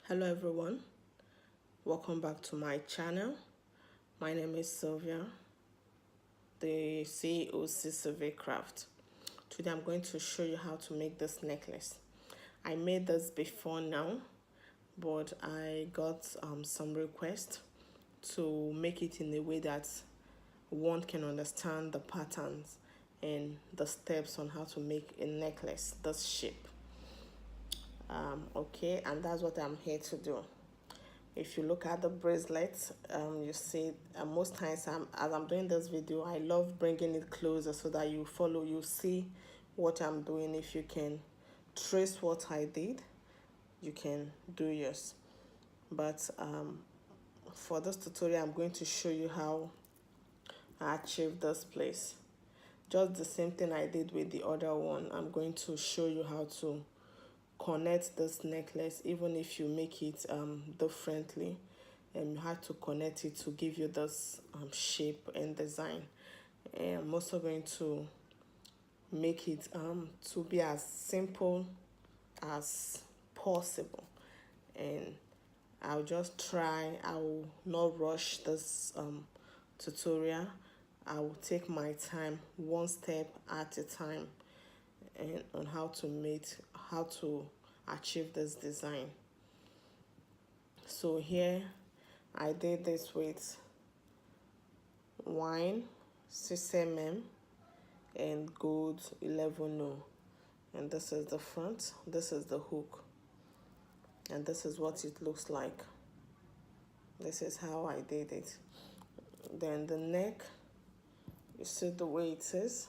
Hello everyone, welcome back to my channel. My name is Sylvia, the CEO of CsylvicCraft. Today I'm going to show you how to make this necklace. I made this before now, but I got some requests to make it in a way that one can understand the patterns and the steps on how to make a necklace this shape. Okay, and that's what I'm here to do. If you look at the bracelet, you see most times as I'm doing this video, I love bringing it closer so that you see what I'm doing. If you can trace what I did, you can do yours. But for this tutorial, I'm going to show you how I achieved this place. Just the same thing I did with the other one. I'm going to show you how to connect this necklace, even if you make it differently, and you have to connect it to give you this shape and design. And I'm also going to make it to be as simple as possible, and I'll just try. I will not rush this tutorial. I will take my time, one step at a time, and on how to achieve this design. So here I did this with wine 6mm and gold 11No, and this is the front, this is the hook, and this is what it looks like. This is how I did it. Then the neck, you see the way it is.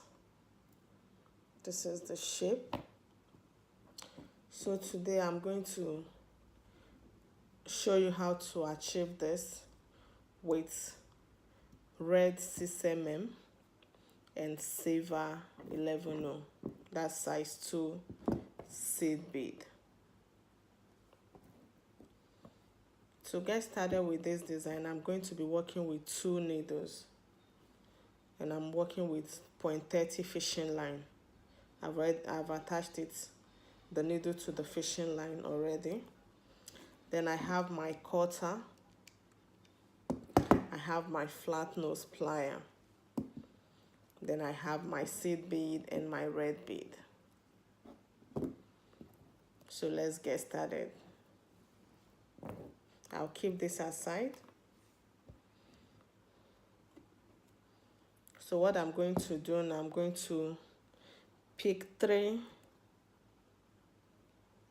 This is the shape. So today I'm going to show you how to achieve this with red 6mm and silver 11No. That's size 2 seed bead. To get started with this design, I'm going to be working with 2 needles, and I'm working with 0.30 fishing line. I've attached the needle to the fishing line already. Then I have my cutter, I have my flat nose plier, then I have my seed bead and my red bead. So let's get started. I'll keep this aside. So what I'm going to do now, I'm going to pick 3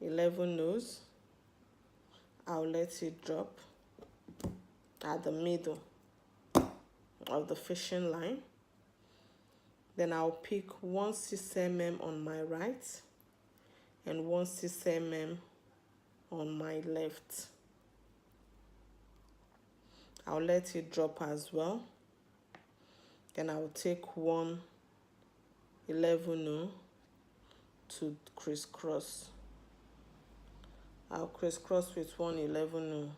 11Nos. I'll let it drop at the middle of the fishing line. Then I'll pick 1 6mm on my right and 1 6mm on my left. I'll let it drop as well. Then I'll take 1 11No to crisscross. I'll crisscross with 1 11No.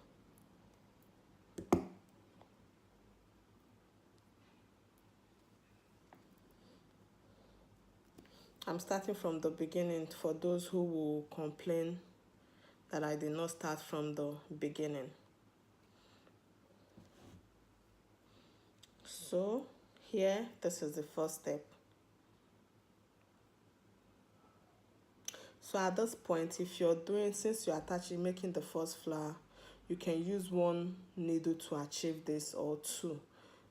I'm starting from the beginning for those who will complain that I did not start from the beginning. So here, this is the first step. So at this point, if you're doing, since you're making the first flower, you can use 1 needle to achieve this, or 2,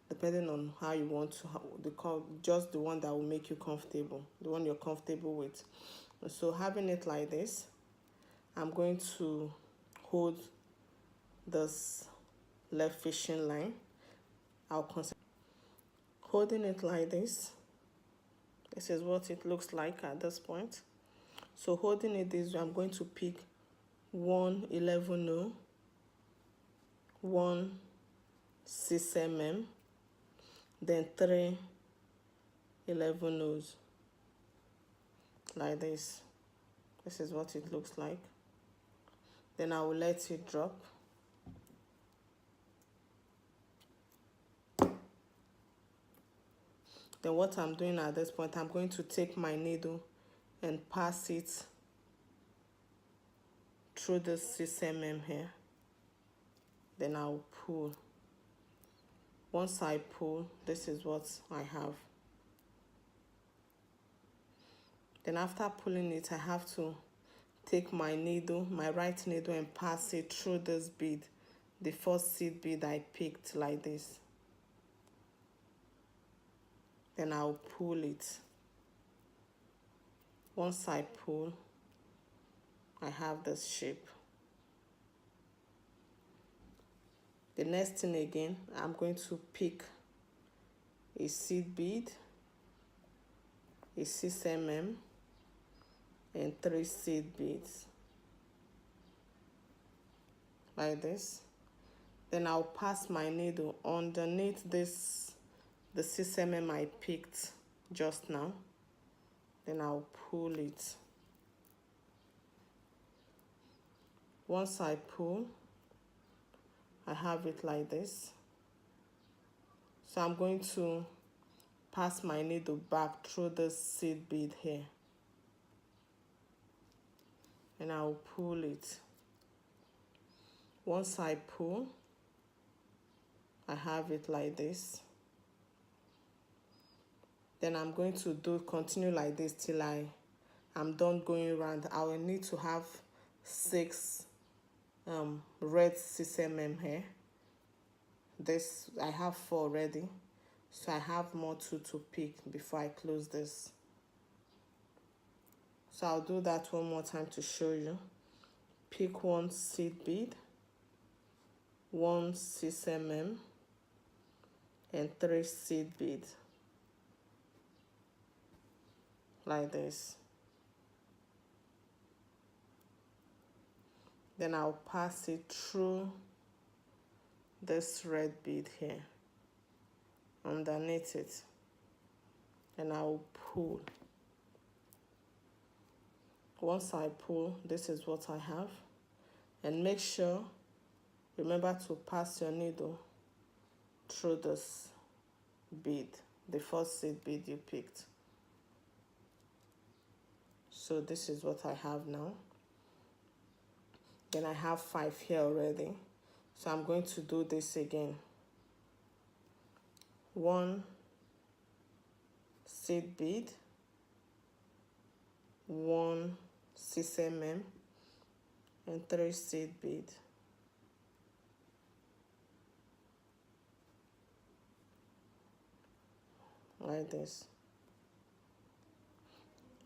depending on how you want to, just the one that will make you comfortable, the one you're comfortable with. So having it like this, I'm going to hold this left fishing line. Holding it like this. This is what it looks like at this point. So holding it this way, I'm going to pick 1 11No, 1 6mm, then 3 11Nos, like this. This is what it looks like. Then I will let it drop. Then what I'm doing at this point, I'm going to take my needle and pass it through the 6mm here. Then I'll pull. Once I pull, this is what I have. Then after pulling it, I have to take my needle, my right needle, and pass it through this bead, the first seed bead I picked, like this. Then I'll pull it. Once I pull, I have this shape. The next thing again, I'm going to pick a seed bead, a 6mm, and 3 seed beads, like this. Then I'll pass my needle underneath this, the 6mm I picked just now. Then I'll pull it. Once I pull, I have it like this. So I'm going to pass my needle back through this seed bead here. And I'll pull it. Once I pull, I have it like this. Then I'm going to continue like this till I'm done going around. I will need to have 6 red 6mm here. This, I have 4 already, so I have more to pick before I close this. So I'll do that one more time to show you. Pick 1 seed bead, 1 6mm, and 3 seed beads, like this. Then I'll pass it through this red bead here, underneath it, and I'll pull. Once I pull, this is what I have. And make sure, remember to pass your needle through this bead, the first seed bead you picked. So this is what I have now. Then I have 5 here already. So I'm going to do this again. 1 seed bead, 1 6mm, and 3 seed bead. Like this.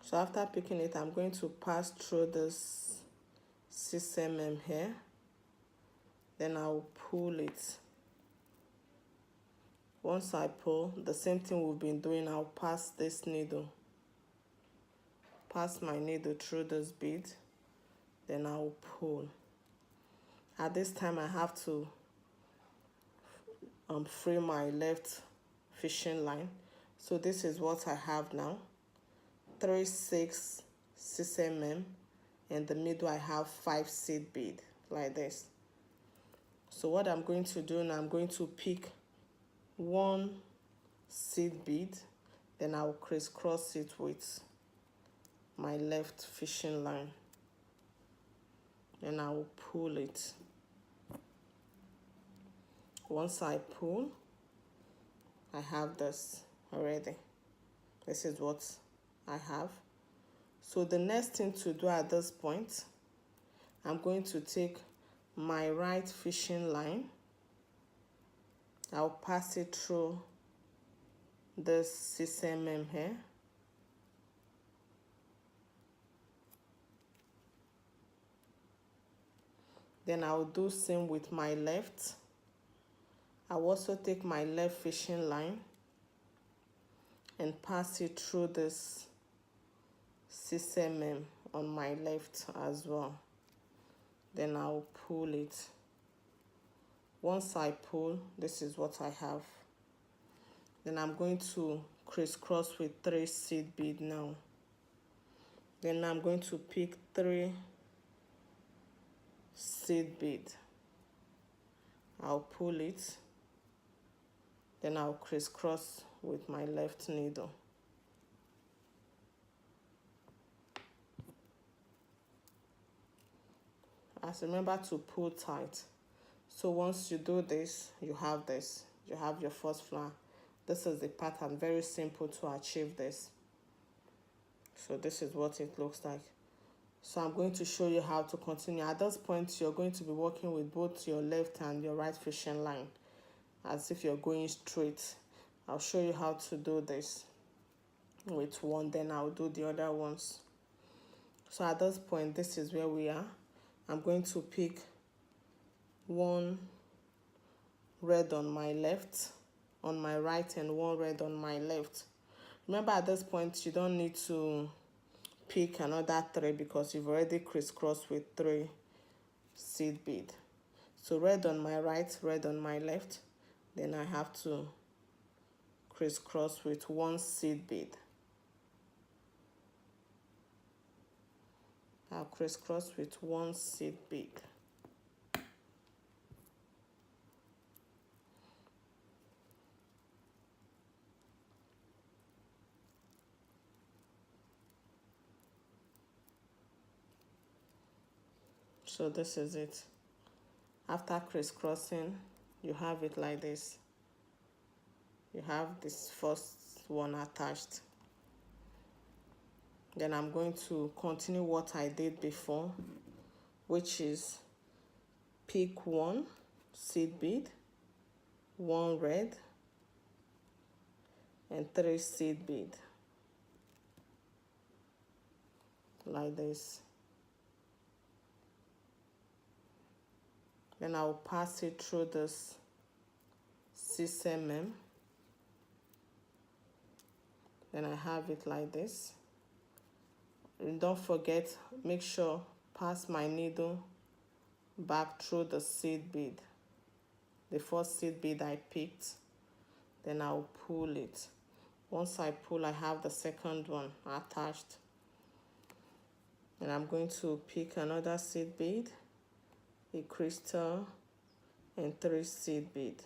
So after picking it, I'm going to pass through this 6mm here. Then I'll pull it. Once I pull, the same thing we've been doing, I'll pass this needle. Pass my needle through this bead. Then I'll pull. At this time, I have to free my left fishing line. So this is what I have now. 3 6mm. In the middle, I have 5 seed bead, like this. So what I'm going to do now, I'm going to pick 1 seed bead, then I'll crisscross it with my left fishing line, and I'll pull it. Once I pull, I have this already. This is what I have. So the next thing to do at this point, I'm going to take my right fishing line. I'll pass it through this 6mm here. Then I'll do same with my left. I'll also take my left fishing line and pass it through this 6mm on my left as well. Then I'll pull it. Once I pull, this is what I have. Then I'm going to crisscross with 3 seed bead now. Then I'm going to pick 3 seed bead. I'll pull it. Then I'll crisscross with my left needle. pass. Remember to pull tight. So once you do this, you have this. You have your first flower. This is the pattern, very simple to achieve this. So this is what it looks like. So I'm going to show you how to continue. At this point, you're going to be working with both your left and your right fishing line, as if you're going straight. I'll show you how to do this with one, then I'll do the other ones. So at this point, this is where we are. I'm going to pick one red on my left, on my right, and one red on my left. Remember, at this point, you don't need to pick another 3 because you've already crisscrossed with 3 seed bead. So red on my right, red on my left, then I have to crisscross with 1 seed bead. I'll crisscross with 1 seed bead. So this is it. After crisscrossing, you have it like this. You have this first one attached. Then I'm going to continue what I did before, which is pick 1 seed bead, 1 red, and 3 seed bead, like this. Then I'll pass it through this 6 mm. Then I have it like this. And don't forget, make sure pass my needle back through the seed bead, the first seed bead I picked. Then I'll pull it. Once I pull, I have the second one attached. And I'm going to pick another seed bead, a crystal, and 3 seed bead,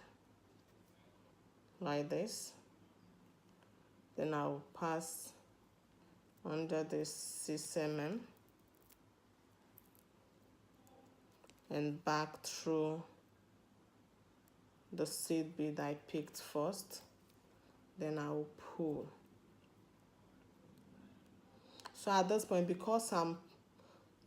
like this. Then I'll pass under this 6 mm and back through the seed bead I picked first. Then I'll pull. So at this point, because I'm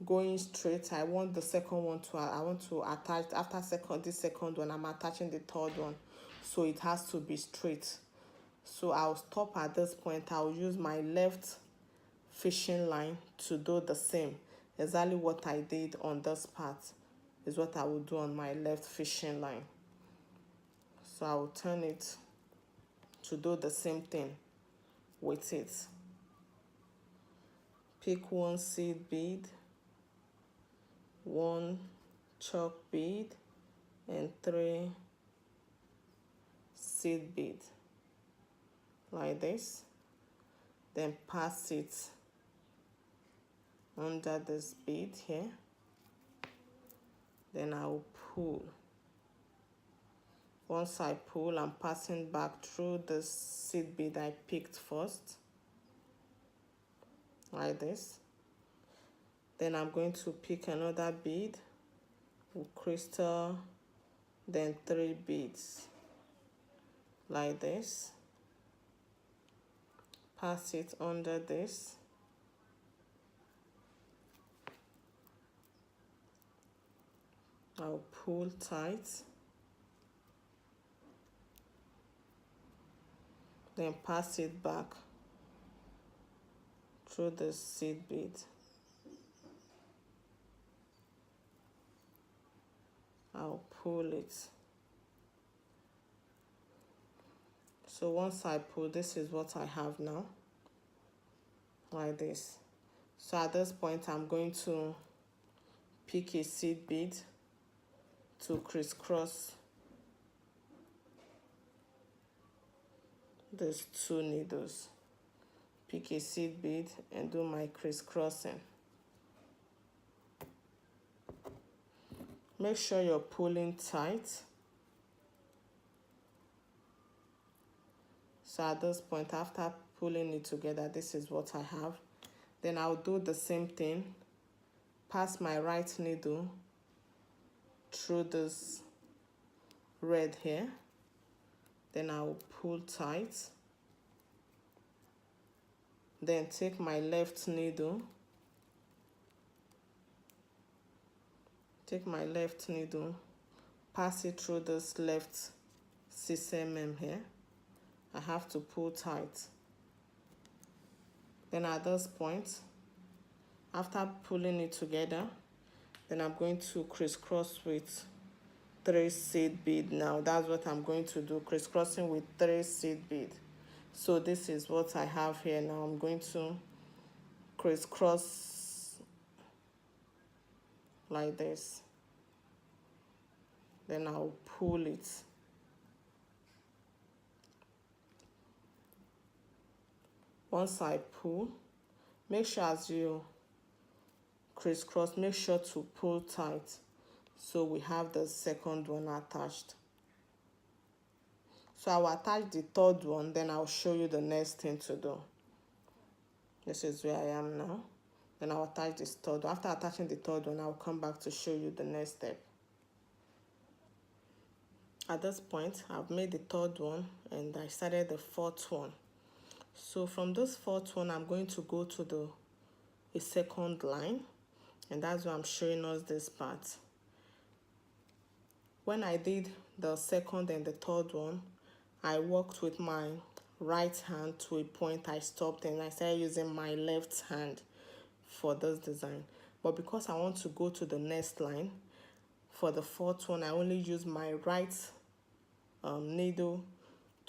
going straight, I want the second one to, I want to attach, after this second one, I'm attaching the third one. So it has to be straight. So I'll stop at this point. I'll use my left fishing line to do the same. Exactly what I did on this part is what I will do on my left fishing line. So I will turn it to do the same thing with it. Pick 1 seed bead, 1 chalk bead, and 3 seed bead, like this. Then pass it under this bead here. Then I'll pull. Once I pull, I'm passing back through the seed bead I picked first, like this. Then I'm going to pick another bead with crystal, then 3 beads, like this. Pass it under this. I'll pull tight. Then pass it back through the seed bead. I'll pull it. So once I pull, this is what I have now, like this. So at this point, I'm going to pick a seed bead to crisscross these 2 needles. Pick a seed bead and do my crisscrossing. Make sure you're pulling tight. So at this point, after pulling it together, this is what I have. Then I'll do the same thing. Pass my right needle through this red here, then I'll pull tight, then take my left needle, pass it through this left 6 mm here. I have to pull tight. Then at this point, after pulling it together, then I'm going to crisscross with 3 seed bead. Now that's what I'm going to do, crisscrossing with 3 seed bead. So this is what I have here. Now I'm going to crisscross like this, then I'll pull it. Once I pull, make sure as you crisscross, make sure to pull tight so we have the second one attached. So I'll attach the third one, then I'll show you the next thing to do. This is where I am now. Then I'll attach this third one. After attaching the third one, I'll come back to show you the next step. At this point, I've made the third one and I started the fourth one. So from this fourth one, I'm going to go to a second line, and that's why I'm showing us this part. When I did the second and the third one, I worked with my right hand to a point. I stopped and I started using my left hand for this design. But because I want to go to the next line, for the fourth one, I only use my right needle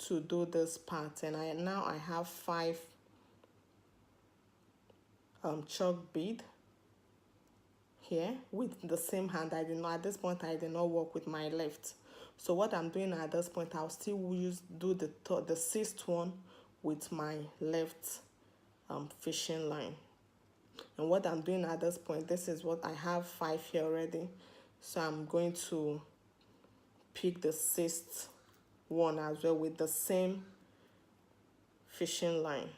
to do this part, and now I have 5 chalk bead here with the same hand. I did not, at this point I did not work with my left. So what I'm doing at this point, I'll still do the sixth one with my left fishing line. And what I'm doing at this point, this is what I have 5 here already. So I'm going to pick the sixth one as well with the same fishing line,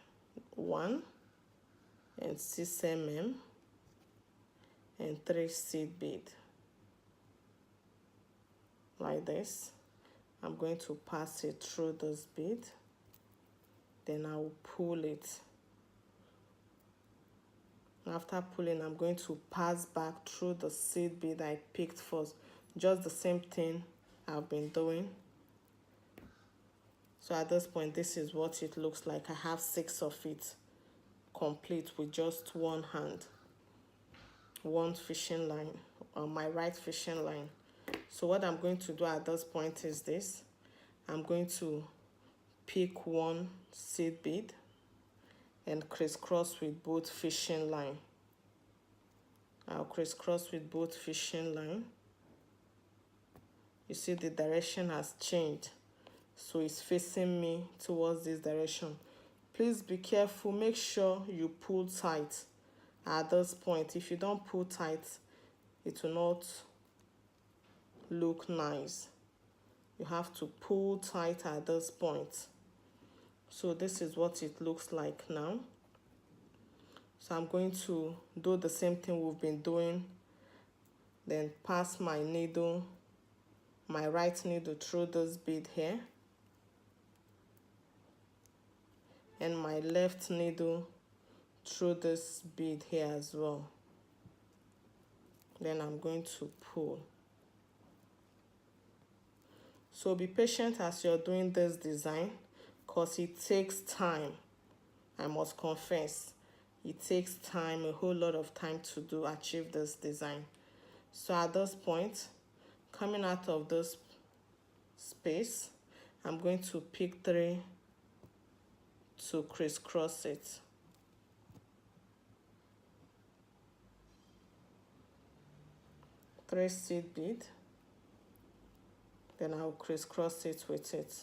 1 and 6 mm and 3 seed bead like this. I'm going to pass it through this bead, then I will pull it. After pulling, I'm going to pass back through the seed bead I picked first. Just the same thing I've been doing. So at this point, this is what it looks like. I have 6 of it complete with just one hand, one fishing line, on my right fishing line. So what I'm going to do at this point is this. I'm going to pick 1 seed bead and crisscross with both fishing line. I'll crisscross with both fishing line. You see the direction has changed, so it's facing me towards this direction. Please be careful, make sure you pull tight at this point. If you don't pull tight, it will not look nice. You have to pull tight at this point. So this is what it looks like now. So I'm going to do the same thing we've been doing, then pass my needle, my right needle through this bead here, and my left needle through this bead here as well. Then I'm going to pull. So be patient as you're doing this design, because it takes time. I must confess, it takes time, a whole lot of time to achieve this design. So at this point, coming out of this space, I'm going to pick 3 to crisscross it. Three seed bead, then I'll crisscross it with it.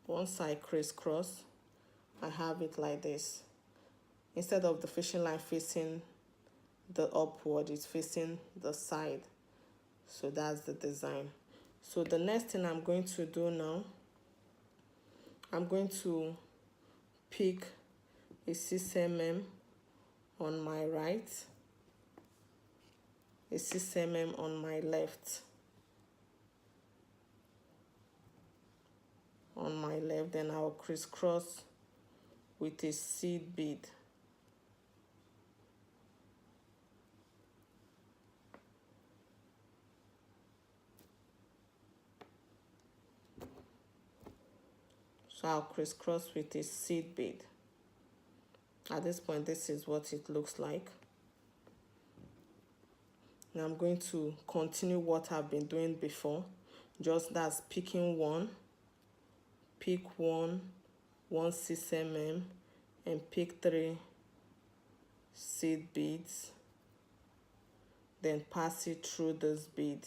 Once I crisscross, I have it like this. Instead of the fishing line facing the upward, it's facing the side. So that's the design. So the next thing I'm going to do now I'm going to pick a 6 mm on my right, a 6 mm on my left. Then I'll crisscross with a seed bead. So I'll crisscross with a seed bead. At this point, this is what it looks like. Now I'm going to continue what I've been doing before. Just that's picking one, pick one 6 mm, and pick 3 seed beads. Then pass it through this bead.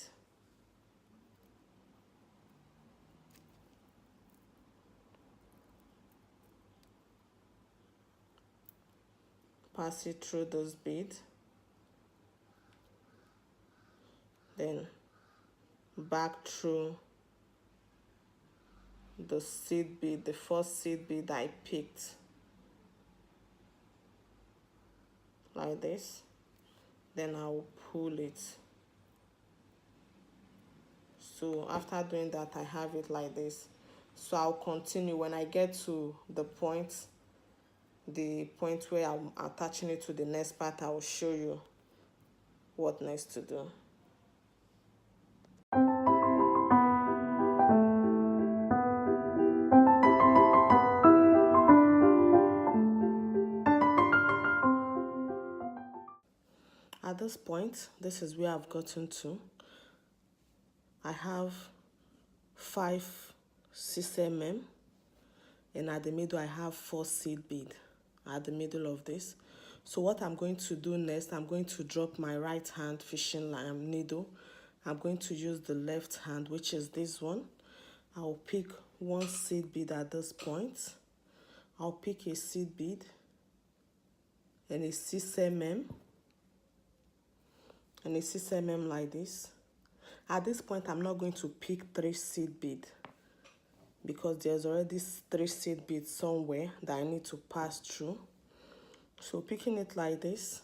Pass it through this bead. Then back through the seed bead, the first seed bead I picked, like this. Then I'll pull it. So after doing that, I have it like this. So I'll continue. When I get to the point where I'm attaching it to the next part, I will show you what next to do. At this point, this is where I've gotten to. I have 5 6 mm, and at the middle I have 4 seed bead at the middle of this. So what I'm going to do next, I'm going to drop my right hand fishing line needle. I'm going to use the left hand, which is this one. I'll pick 1 seed bead at this point. I'll pick a seed bead and a 6 mm and a 6 mm like this. At this point, I'm not going to pick 3 seed bead because there's already 3 seed beads somewhere that I need to pass through. So picking it like this.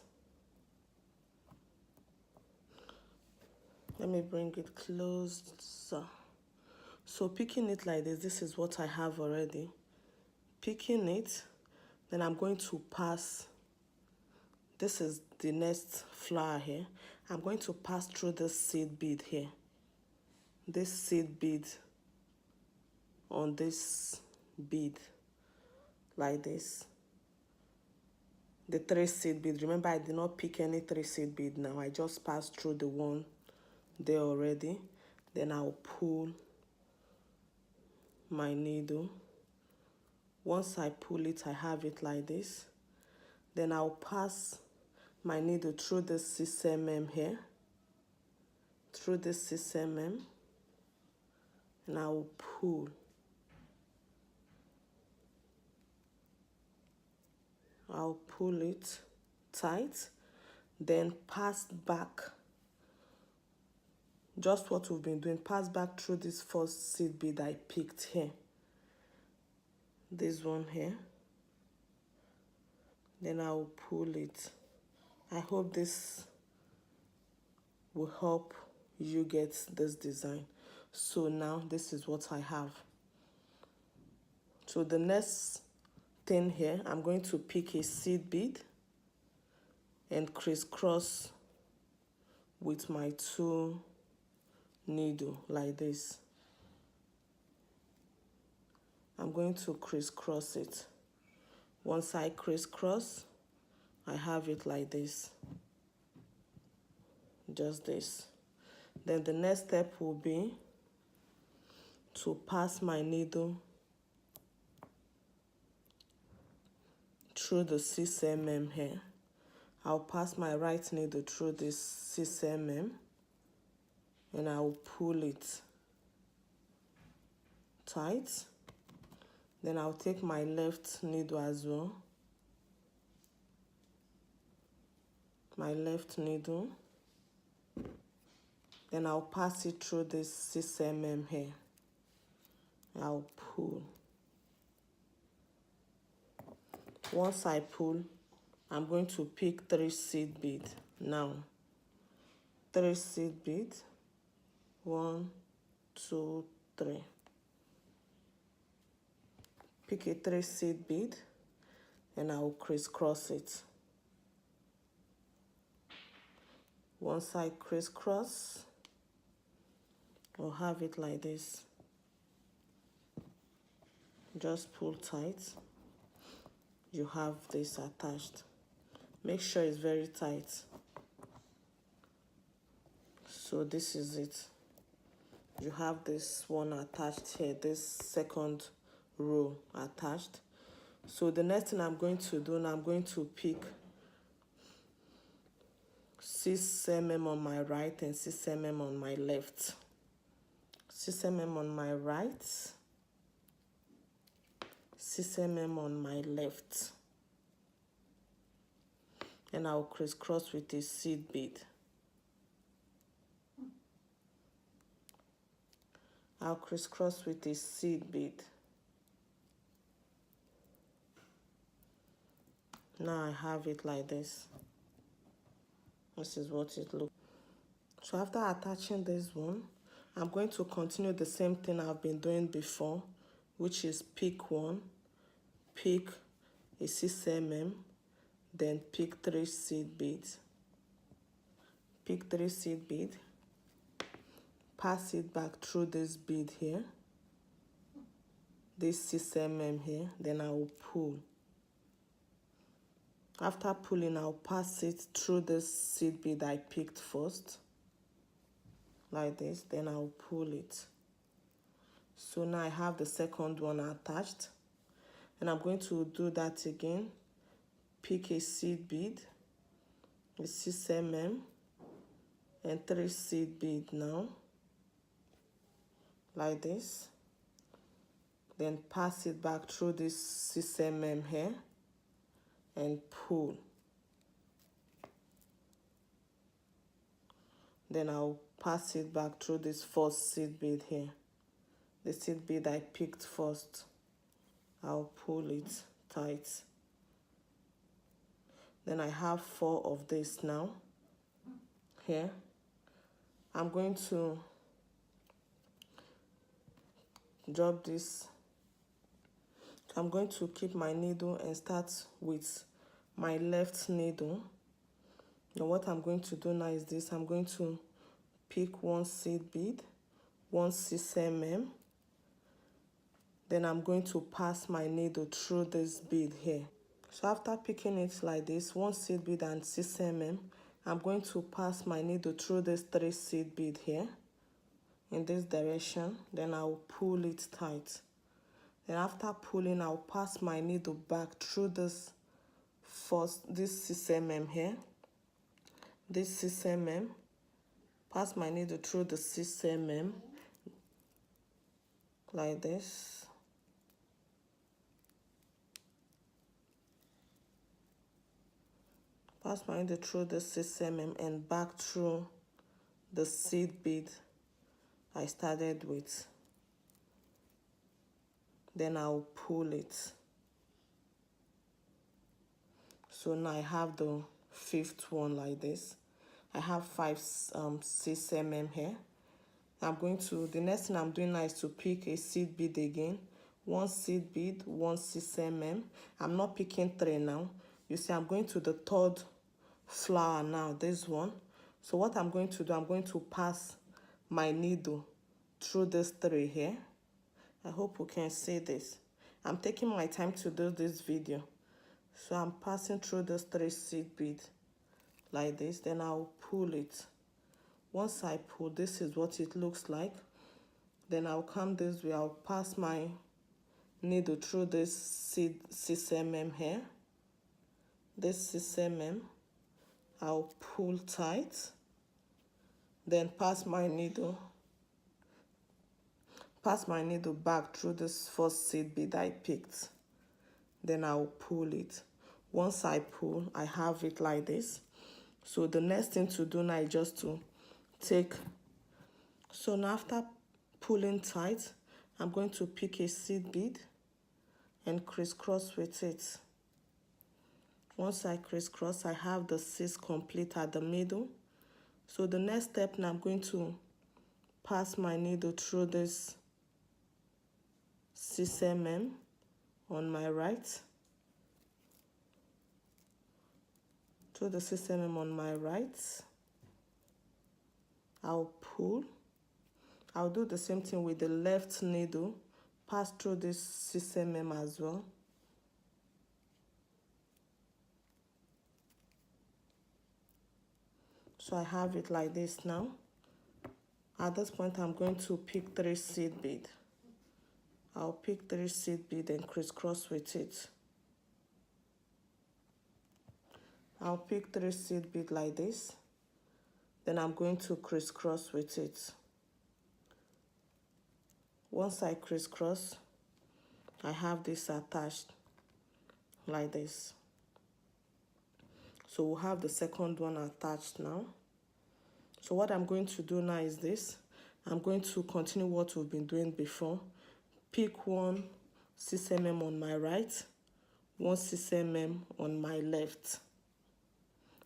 Let me bring it closer. So picking it like this is what I have already. Picking it, then I'm going to pass. This is the next flower here. I'm going to pass through this seed bead here. This seed bead on this bead, like this. The 3 seed bead. Remember, I did not pick any 3 seed bead now. I just passed through the one there already. Then I'll pull my needle. Once I pull it, I have it like this. Then I'll pass my needle through the 6 mm here, through the 6 mm, and I'll pull. I'll pull it tight, then pass back. Just what we've been doing, pass back through this first seed bead I picked here. This one here. Then I'll pull it. I hope this will help you get this design. So now this is what I have. So the next thing here, I'm going to pick a seed bead and crisscross with my 2 needle like this. I'm going to crisscross it. Once I crisscross, I have it like this. Just this. Then the next step will be to pass my needle through the 6 mm here. I'll pass my right needle through this 6 mm and I'll pull it tight. Then I'll take my left needle as well. My left needle. Then I'll pass it through this 6 mm here. I'll pull. Once I pull, I'm going to pick 3 seed beads. Now 3 seed beads, 1, 2, 3. Pick a 3 seed bead and I will crisscross it. Once I crisscross, I'll have it like this. Just pull tight. You have this attached. Make sure it's very tight. So this is it. You have this one attached here, this second row attached. So the next thing I'm going to do now, I'm going to pick 6 mm on my right and 6 mm on my left. 6 mm on my right, 6 mm on my left. And I'll crisscross with a seed bead. I'll crisscross with a seed bead. Now I have it like this. This is what it looks. So after attaching this one, I'm going to continue the same thing I've been doing before, which is pick 1, pick a 6 mm, then pick 3 seed beads. Pick 3 seed beads. Pass it back through this bead here, this 6 mm here, then I will pull. After pulling, I'll pass it through this seed bead I picked first, like this, then I'll pull it. So now I have the second one attached, and I'm going to do that again. Pick a seed bead, a 6 mm, and 3 seed bead now, like this. Then pass it back through this 6 mm here and pull. Then I'll pass it back through this first seed bead here, the seed bead I picked first. I'll pull it tight. Then I have 4 of this now here. I'm going to drop this. I'm going to keep my needle and start with my left needle. Now what I'm going to do now is this. I'm going to pick 1 seed bead, 1 6 mm. Then I'm going to pass my needle through this bead here. So after picking it like this, 1 seed bead and 6 mm, I'm going to pass my needle through this 3 seed bead here in this direction. Then I'll pull it tight. Then after pulling, I'll pass my needle back through this 6 mm here. This 6 mm. Pass my needle through the 6 mm like this. Pass my needle through the 6 mm and back through the seed bead I started with. Then I'll pull it. So now I have the 5th one like this. I have 6 mm here. I'm going to, the next thing I'm doing now is to pick a seed bead again. 1 seed bead, 1 6 mm. I'm not picking 3 now. You see, I'm going to the 3rd flower now, this one. So what I'm going to do, I'm going to pass my needle through this 3 here. I hope you can see this. I'm taking my time to do this video. So I'm passing through this 3 seed bead like this. Then I'll pull it. Once I pull, this is what it looks like. Then I'll come this way. I'll pass my needle through this 6 mm here. This 6 mm. I'll pull tight. Then pass my needle back through this first seed bead I picked. Then I'll pull it. Once I pull, I have it like this. So the next thing to do now is just to take. So now after pulling tight, I'm going to pick a seed bead and crisscross with it. Once I crisscross, I have the 6 complete at the middle. So the next step now, I'm going to pass my needle through this 6 mm on my right, through the 6 mm on my right. I'll pull. I'll do the same thing with the left needle, pass through this 6 mm as well. So I have it like this now. At this point, I'm going to pick 3 seed bead. I'll pick 3 seed bead and crisscross with it. I'll pick 3 seed bead like this. Then I'm going to crisscross with it. Once I crisscross, I have this attached like this. So we'll have the second one attached now. So what I'm going to do now is this. I'm going to continue what we've been doing before. Pick one 6 mm on my right, one 6 mm on my left.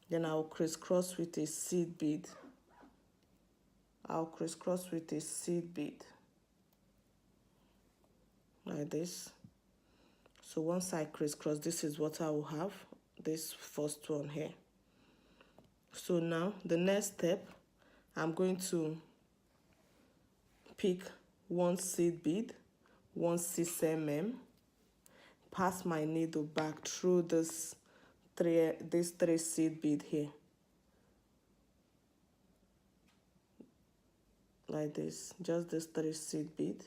Then I'll crisscross with a seed bead. I'll crisscross with a seed bead like this. So once I crisscross, this is what I will have, this first one here. So now the next step, I'm going to pick one seed bead, one 6 mm, pass my needle back through this three seed bead here, like this, just this 3 seed bead,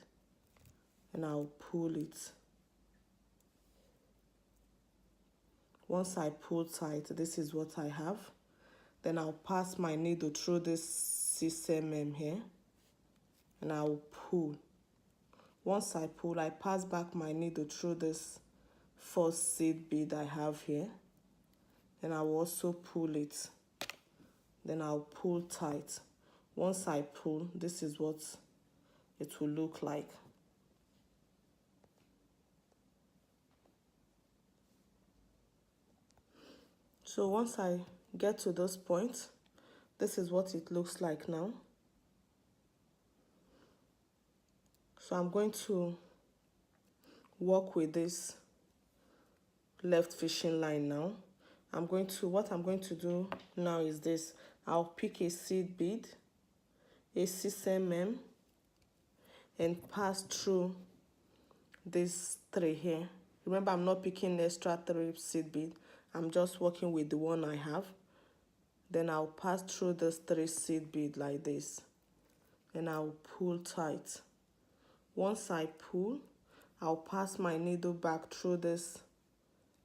and I'll pull it. Once I pull tight, this is what I have. Then I'll pass my needle through this 6 mm here, and I'll pull. Once I pull, I pass back my needle through this 1st seed bead I have here. Then I'll also pull it. Then I'll pull tight. Once I pull, this is what it will look like. So once I get to this point, this is what it looks like now. So I'm going to work with this left fishing line now. What I'm going to do now is this. I'll pick a seed bead, a 6 mm, and pass through this 3 here. Remember, I'm not picking extra 3 seed bead. I'm just working with the one I have. Then I'll pass through this 3 seed bead like this, and I'll pull tight. Once I pull, I'll pass my needle back through this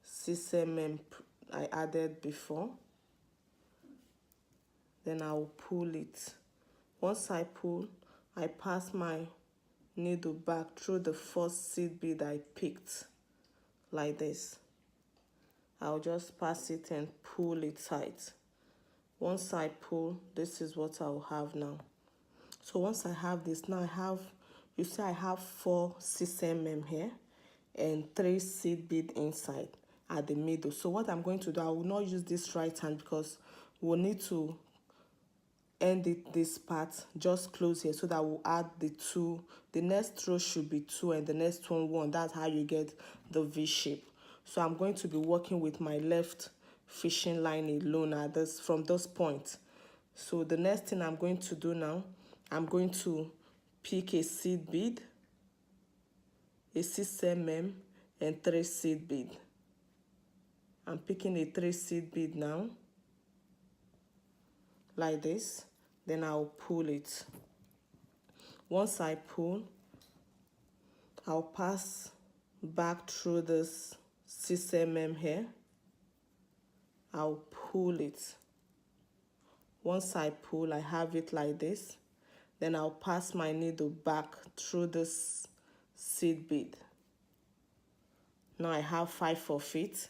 6 mm I added before. Then I'll pull it. Once I pull, I pass my needle back through the 1st seed bead I picked like this. I'll just pass it and pull it tight. Once I pull, this is what I'll have now. So once I have this, now you see I have 4 6 mm here and 3 seed bead inside at the middle. So what I'm going to do, I will not use this right hand because we'll need to end this part just close here, so that we'll add the 2. The next row should be 2 and the next one 1. That's how you get the V shape. So I'm going to be working with my left fishing line alone at from this point. So the next thing I'm going to do now, I'm going to pick a seed bead, a 6 mm, and 3 seed bead. I'm picking a 3 seed bead now, like this. Then I'll pull it. Once I pull, I'll pass back through this 6 mm here. I'll pull it. Once I pull, I have it like this. Then I'll pass my needle back through this seed bead. Now I have 5 of it.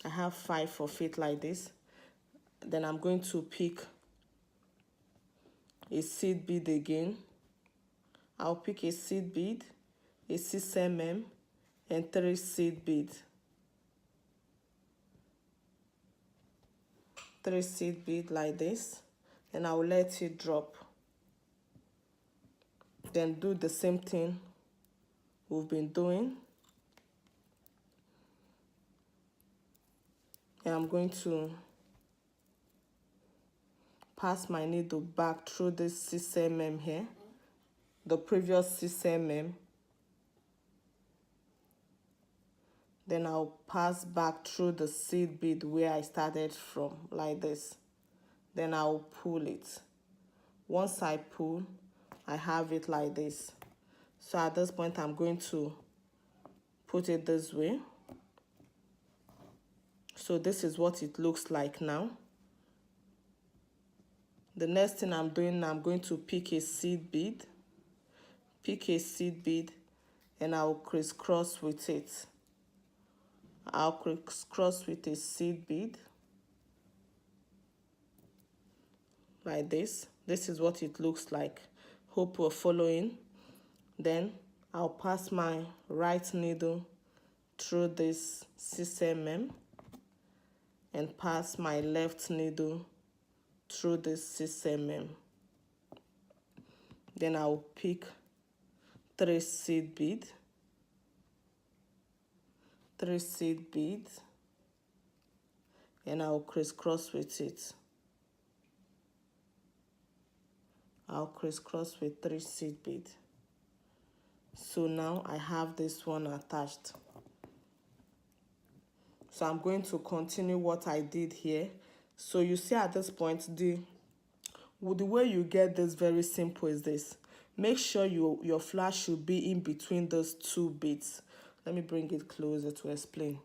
I have 5 of it like this. Then I'm going to pick a seed bead again. I'll pick a seed bead, a 6 mm, and 3 seed beads. 3 seed bead like this, and I will let it drop. Then do the same thing we've been doing. And I'm going to pass my needle back through this 6 mm here, the previous 6 mm. Then I'll pass back through the seed bead where I started from, like this. Then I'll pull it. Once I pull, I have it like this. So at this point, I'm going to put it this way. So this is what it looks like now. The next thing I'm doing, I'm going to pick a seed bead. Pick a seed bead, and I'll crisscross with it. I'll crisscross with a seed bead like this. This is what it looks like. Hope you're following. Then I'll pass my right needle through this 6 mm and pass my left needle through this 6 mm. Then I'll pick 3 seed beads. 3 seed beads, and I'll crisscross with it. I'll crisscross with 3 seed beads. So now I have this one attached. So I'm going to continue what I did here. So you see at this point, the way you get this very simple is this. Make sure your flower should be in between those 2 beads. Let me bring it closer to explain.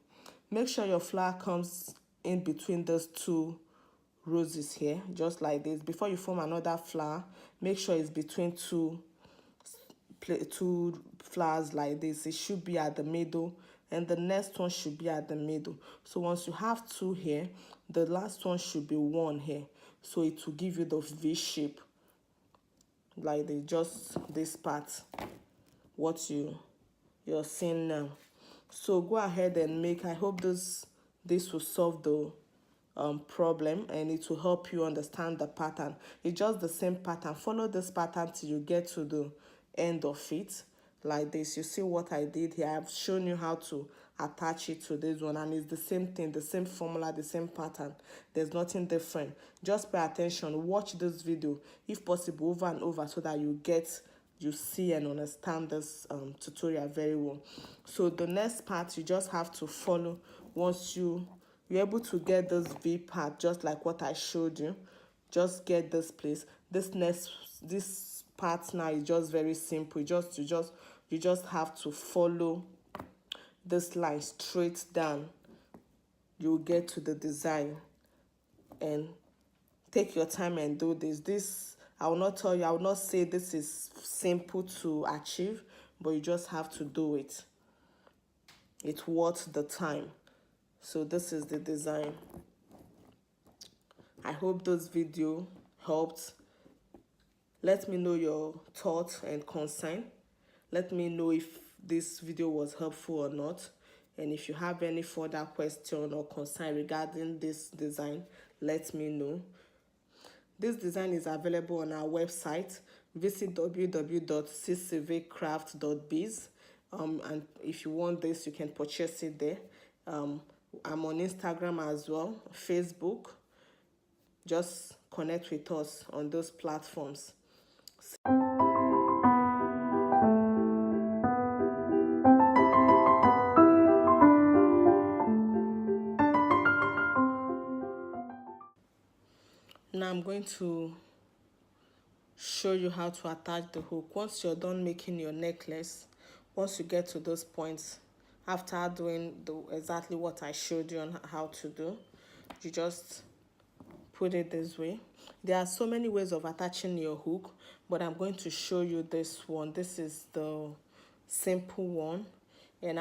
Make sure your flower comes in between those 2 roses here, just like this. Before you form another flower, make sure it's between two flowers like this. It should be at the middle, and the next one should be at the middle. So once you have 2 here, the last one should be 1 here. So it will give you the V shape, like just this part, what you're seeing now. So go ahead and make. I hope this will solve the problem, and it will help you understand the pattern. It's just the same pattern. Follow this pattern till you get to the end of it like this. You see what I did here? I've shown you how to attach it to this one, and it's the same thing, the same formula, the same pattern. There's nothing different. Just pay attention, watch this video if possible over and over, so that you see and understand this tutorial very well. So the next part, you just have to follow. Once you're able to get this V part, just like what I showed you, just get this place. This part now is just very simple. You just have to follow this line straight down. You'll get to the design, and take your time and do this. I will not say this is simple to achieve, but you just have to do it. It's worth the time. So this is the design. I hope this video helped. Let me know your thoughts and concern. Let me know if this video was helpful or not. And if you have any further question or concern regarding this design, let me know. This design is available on our website. Visit www.CsylvicCraft.biz. And if you want this, you can purchase it there. I'm on Instagram as well, Facebook. Just connect with us on those platforms. Now I'm going to show you how to attach the hook. Once you're done making your necklace, once you get to those points, after doing exactly what I showed you on how to do, you just put it this way. There are so many ways of attaching your hook, but I'm going to show you this one. This is the simple one. And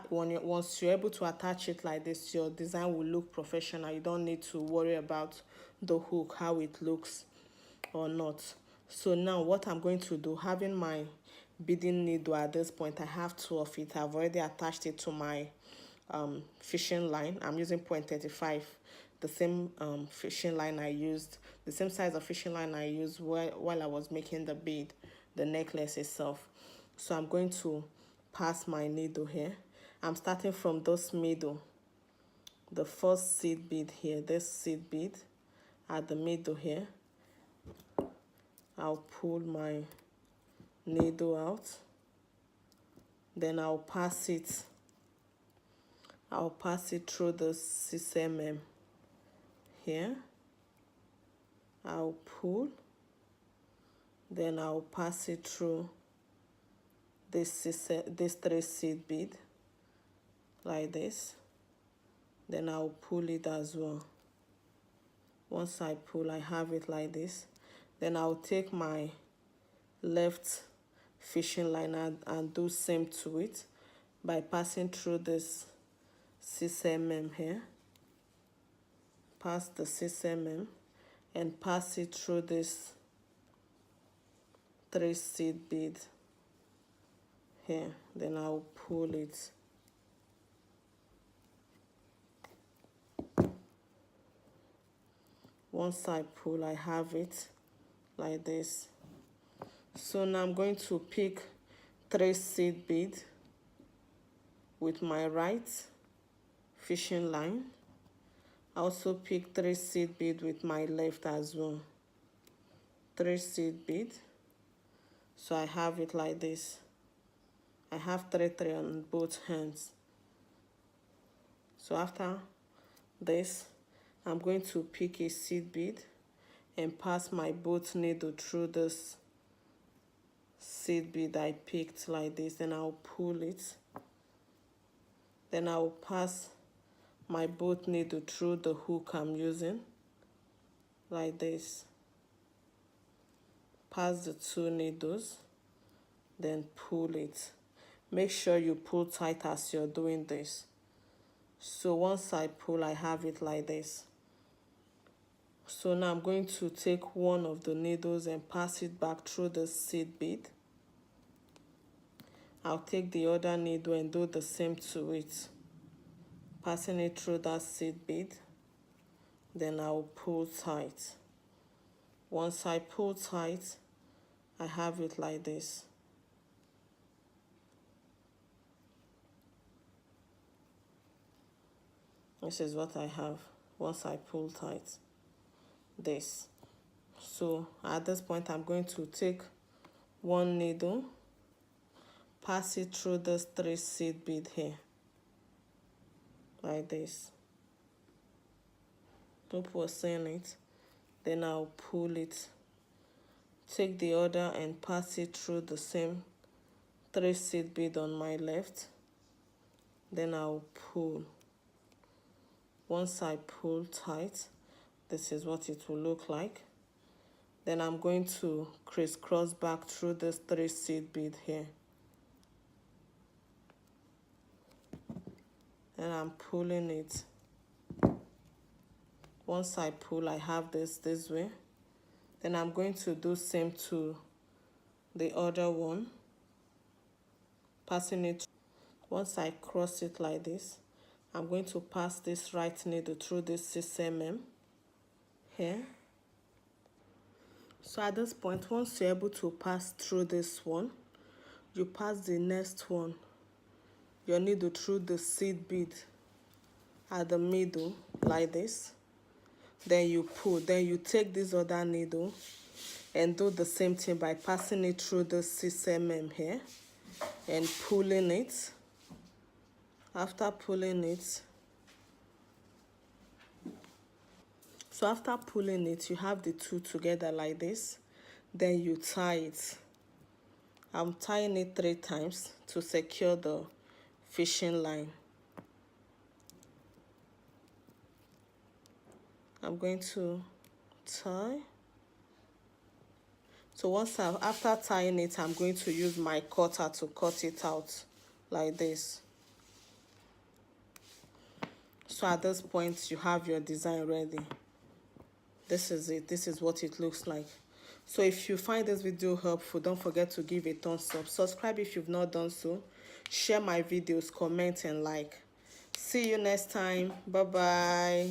once you're able to attach it like this, your design will look professional. You don't need to worry about the hook, how it looks or not. So now what I'm going to do, having my beading needle at this point, I have 2 of it. I've already attached it to my fishing line. I'm using 0.35 the same fishing line I used, the same size of fishing line I used while I was making the bead, the necklace itself. So I'm going to pass my needle here. I'm starting from this middle, the first seed bead here, this seed bead at the middle here. I'll pull my needle out, then I'll pass it through the 6 mm here. I'll pull, then I'll pass it through this 3 seed bead like this. Then I'll pull it as well. Once I pull, I have it like this. Then I'll take my left fishing line and do same to it by passing through this 6 mm here. Pass the 6 mm and pass it through this 3 seed bead here. Then I'll pull it. Once I pull, I have it like this. So now I'm going to pick 3 seed bead with my right fishing line. I also pick 3 seed bead with my left as well. 3 seed bead. So I have it like this. I have 3 on both hands. So after this, I'm going to pick a seed bead and pass my both needle through this seed bead I picked like this. Then I'll pull it. Then I'll pass my both needle through the hook I'm using like this. Pass the 2 needles, then pull it. Make sure you pull tight as you're doing this. So once I pull, I have it like this. So now I'm going to take one of the needles and pass it back through the seed bead. I'll take the other needle and do the same to it, passing it through that seed bead. Then I'll pull tight. Once I pull tight, I have it like this. This is what I have once I pull tight this. So at this point, I'm going to take one needle, pass it through this 3 seed bead here like this. Hope we're seeing it. Then I'll pull it, take the other and pass it through the same 3 seed bead on my left. Then I'll pull. Once I pull tight, this is what it will look like. Then I'm going to crisscross back through this 3 seed bead here. And I'm pulling it. Once I pull, I have this way. Then I'm going to do same to the other one, passing it. Once I cross it like this, I'm going to pass this right needle through this 6 mm here. So at this point, once you're able to pass through this one, you pass the next one, your needle through the seed bead at the middle like this. Then you pull. Then you take this other needle and do the same thing by passing it through the 6 mm here and pulling it. After pulling it, so after pulling it, you have the 2 together like this. Then you tie it. I'm tying it 3 times to secure the fishing line. I'm going to tie. So after tying it, I'm going to use my cutter to cut it out like this. So at this point, you have your design ready. This is it. This is what it looks like. So if you find this video helpful, don't forget to give a thumbs up. Subscribe if you've not done so. Share my videos, comment and like. See you next time. Bye-bye.